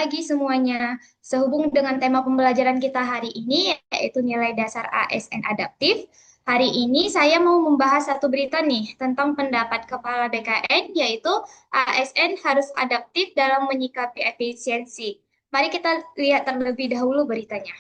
pagi semuanya. Sehubung dengan tema pembelajaran kita hari ini, yaitu nilai dasar ASN adaptif, hari ini saya mau membahas satu berita nih tentang pendapat Kepala BKN, yaitu ASN harus adaptif dalam menyikapi efisiensi. Mari kita lihat terlebih dahulu beritanya.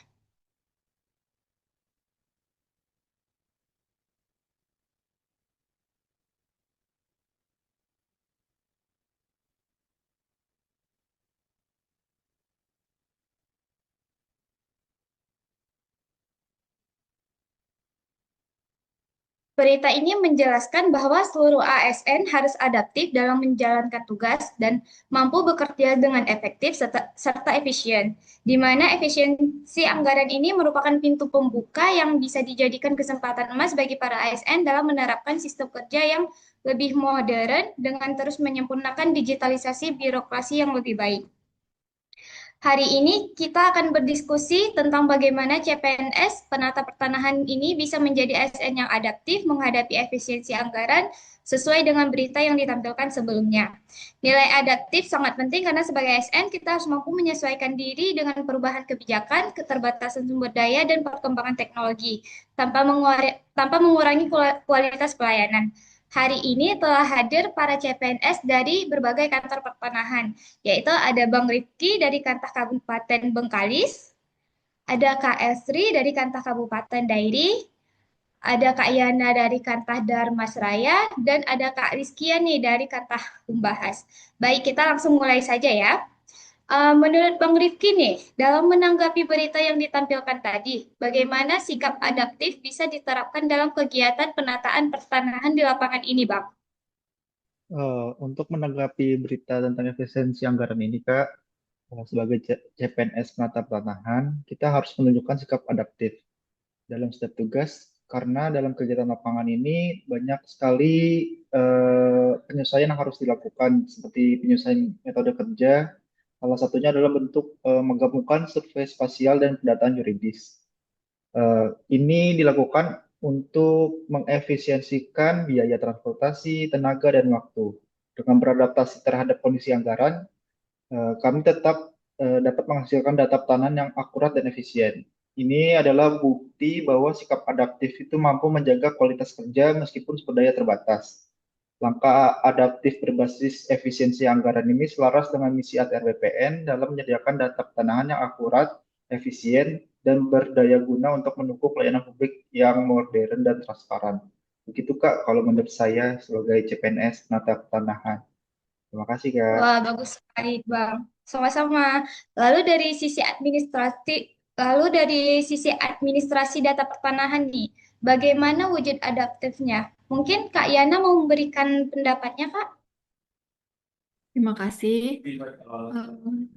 Berita ini menjelaskan bahwa seluruh ASN harus adaptif dalam menjalankan tugas dan mampu bekerja dengan efektif serta efisien, di mana efisiensi anggaran ini merupakan pintu pembuka yang bisa dijadikan kesempatan emas bagi para ASN dalam menerapkan sistem kerja yang lebih modern dengan terus menyempurnakan digitalisasi birokrasi yang lebih baik. Hari ini kita akan berdiskusi tentang bagaimana CPNS penata pertanahan ini bisa menjadi ASN yang adaptif menghadapi efisiensi anggaran sesuai dengan berita yang ditampilkan sebelumnya. Nilai adaptif sangat penting karena sebagai ASN kita harus mampu menyesuaikan diri dengan perubahan kebijakan, keterbatasan sumber daya, dan perkembangan teknologi tanpa mengurangi kualitas pelayanan. Hari ini telah hadir para CPNS dari berbagai kantor pertanahan, yaitu ada Bang Rifki dari Kantah Kabupaten Bengkalis, ada Kak Esri dari Kantah Kabupaten Dairi, ada Kak Yana dari Kantah Darmasraya, dan ada Kak Rizkia nih dari Kantah Umbahas. Baik, kita langsung mulai saja ya. Menurut Bang Rifki nih, dalam menanggapi berita yang ditampilkan tadi, bagaimana sikap adaptif bisa diterapkan dalam kegiatan penataan pertanahan di lapangan ini, Bang? Untuk menanggapi berita tentang efisiensi anggaran ini, Kak, sebagai CPNS penata pertanahan, kita harus menunjukkan sikap adaptif dalam setiap tugas, karena dalam kegiatan lapangan ini banyak sekali penyesuaian yang harus dilakukan, seperti penyesuaian metode kerja. Salah satunya adalah bentuk menggabungkan survei spasial dan pendataan yuridis. Ini dilakukan untuk mengefisiensikan biaya transportasi, tenaga, dan waktu. Dengan beradaptasi terhadap kondisi anggaran, kami tetap dapat menghasilkan data petanan yang akurat dan efisien. Ini adalah bukti bahwa sikap adaptif itu mampu menjaga kualitas kerja meskipun sumber daya terbatas. Langkah adaptif berbasis efisiensi anggaran ini selaras dengan misi ATR BPN dalam menyediakan data petanangan yang akurat, efisien, dan berdaya guna untuk mendukung pelayanan publik yang modern dan transparan. Begitu Kak, kalau menurut saya sebagai CPNS penata pertanahan. Terima kasih Kak. Wah, bagus sekali, Bang. Sama-sama. Lalu dari sisi lalu dari sisi administrasi data pertanahan nih, bagaimana wujud adaptifnya? Mungkin Kak Yana mau memberikan pendapatnya, Kak? Terima kasih.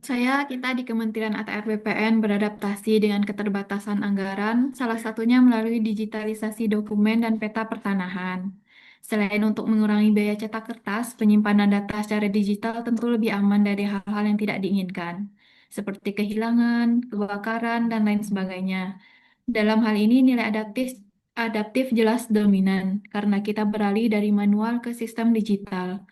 Kita di Kementerian ATR BPN beradaptasi dengan keterbatasan anggaran, salah satunya melalui digitalisasi dokumen dan peta pertanahan. Selain untuk mengurangi biaya cetak kertas, penyimpanan data secara digital tentu lebih aman dari hal-hal yang tidak diinginkan, seperti kehilangan, kebakaran, dan lain sebagainya. Dalam hal ini, nilai adaptif jelas dominan, karena kita beralih dari manual ke sistem digital.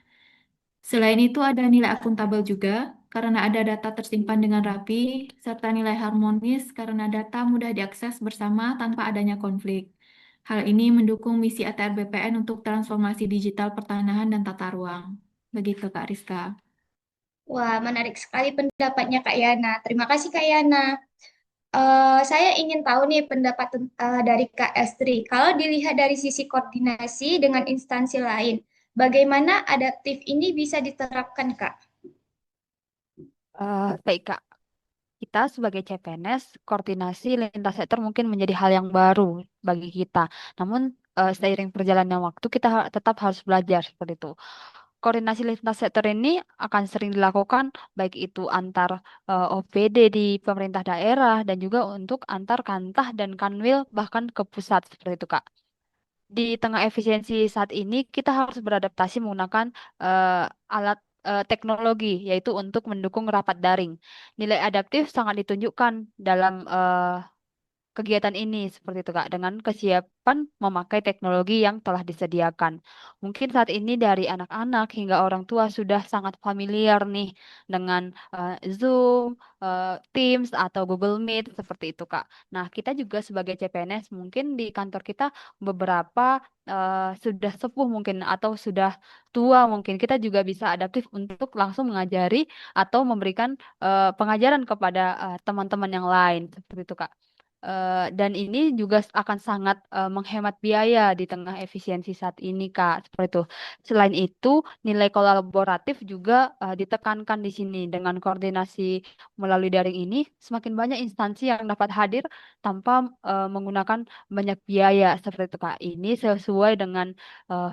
Selain itu ada nilai akuntabel juga karena ada data tersimpan dengan rapi, serta nilai harmonis karena data mudah diakses bersama tanpa adanya konflik. Hal ini mendukung misi ATR BPN untuk transformasi digital pertanahan dan tata ruang. Begitu Kak Rizka. Wah, menarik sekali pendapatnya Kak Yana. Terima kasih Kak Yana. Saya ingin tahu nih pendapat dari Kak Estri. Kalau dilihat dari sisi koordinasi dengan instansi lain, bagaimana adaptif ini bisa diterapkan, Kak? Baik, Kak. Kita sebagai CPNS, koordinasi lintas sektor mungkin menjadi hal yang baru bagi kita. Namun, seiring perjalannya waktu, kita tetap harus belajar seperti itu. Koordinasi lintas sektor ini akan sering dilakukan, baik itu antar OPD di pemerintah daerah, dan juga untuk antar kantah dan kanwil, bahkan ke pusat, seperti itu, Kak. Di tengah efisiensi saat ini, kita harus beradaptasi menggunakan alat teknologi, yaitu untuk mendukung rapat daring. Nilai adaptif sangat ditunjukkan dalam kegiatan ini seperti itu Kak, dengan kesiapan memakai teknologi yang telah disediakan. Mungkin saat ini dari anak-anak hingga orang tua sudah sangat familiar nih dengan Zoom, Teams atau Google Meet seperti itu Kak. Nah, kita juga sebagai CPNS mungkin di kantor kita beberapa sudah sepuh mungkin atau sudah tua mungkin kita juga bisa adaptif untuk langsung mengajari atau memberikan pengajaran kepada teman-teman yang lain seperti itu Kak. Dan ini juga akan sangat menghemat biaya di tengah efisiensi saat ini Kak. Seperti itu. Selain itu, nilai kolaboratif juga ditekankan di sini dengan koordinasi melalui daring ini, semakin banyak instansi yang dapat hadir tanpa menggunakan banyak biaya seperti itu Kak. Ini sesuai dengan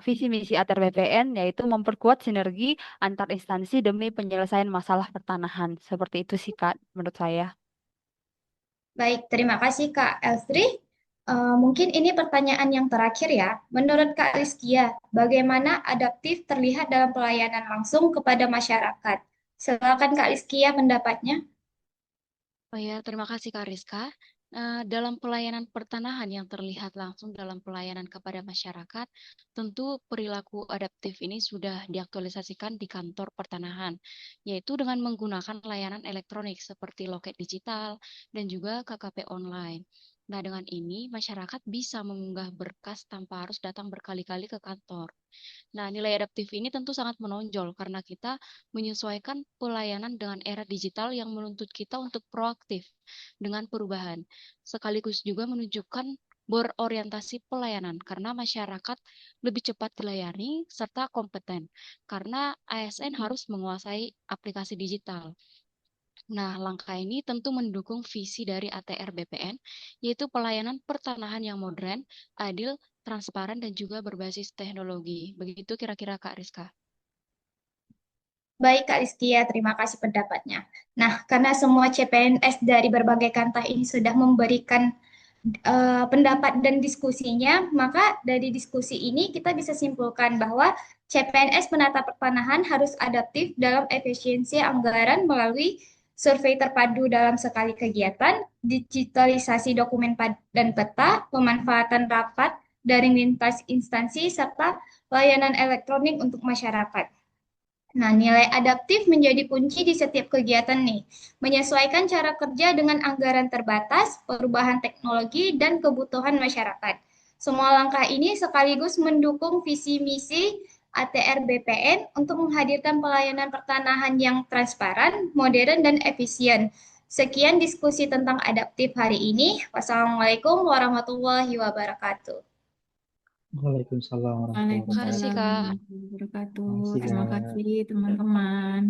visi misi ATR BPN yaitu memperkuat sinergi antar instansi demi penyelesaian masalah pertanahan. Seperti itu sih Kak menurut saya. Baik, terima kasih Kak Elfri. Mungkin ini pertanyaan yang terakhir ya. Menurut Kak Rizkia, bagaimana adaptif terlihat dalam pelayanan langsung kepada masyarakat? Silakan Kak Rizkia pendapatnya. Oh ya, terima kasih Kak Rizka. Dalam pelayanan pertanahan yang terlihat langsung dalam pelayanan kepada masyarakat, tentu perilaku adaptif ini sudah diaktualisasikan di kantor pertanahan, yaitu dengan menggunakan layanan elektronik seperti loket digital dan juga KKP online. Nah, dengan ini masyarakat bisa mengunggah berkas tanpa harus datang berkali-kali ke kantor. Nah, nilai adaptif ini tentu sangat menonjol karena kita menyesuaikan pelayanan dengan era digital yang menuntut kita untuk proaktif dengan perubahan, sekaligus juga menunjukkan berorientasi pelayanan karena masyarakat lebih cepat dilayani serta kompeten karena ASN harus menguasai aplikasi digital. Nah, langkah ini tentu mendukung visi dari ATR BPN, yaitu pelayanan pertanahan yang modern, adil, transparan, dan juga berbasis teknologi. Begitu kira-kira Kak Rizka. Baik Kak Rizkia, terima kasih pendapatnya. Nah, karena semua CPNS dari berbagai kantah ini sudah memberikan pendapat dan diskusinya, maka dari diskusi ini kita bisa simpulkan bahwa CPNS penata pertanahan harus adaptif dalam efisiensi anggaran melalui survei terpadu dalam sekali kegiatan, digitalisasi dokumen dan peta, pemanfaatan rapat, daring lintas instansi, serta layanan elektronik untuk masyarakat. Nah, nilai adaptif menjadi kunci di setiap kegiatan nih. Menyesuaikan cara kerja dengan anggaran terbatas, perubahan teknologi, dan kebutuhan masyarakat. Semua langkah ini sekaligus mendukung visi misi ATR BPN untuk menghadirkan pelayanan pertanahan yang transparan, modern, dan efisien. Sekian diskusi tentang adaptif hari ini. Wassalamualaikum warahmatullahi wabarakatuh. Waalaikumsalam warahmatullahi Terima kasih Waalaikumsalam wabarakatuh. Kak. warahmatullahi wabarakatuh. Makasih, Terima Kak. kasih teman-teman.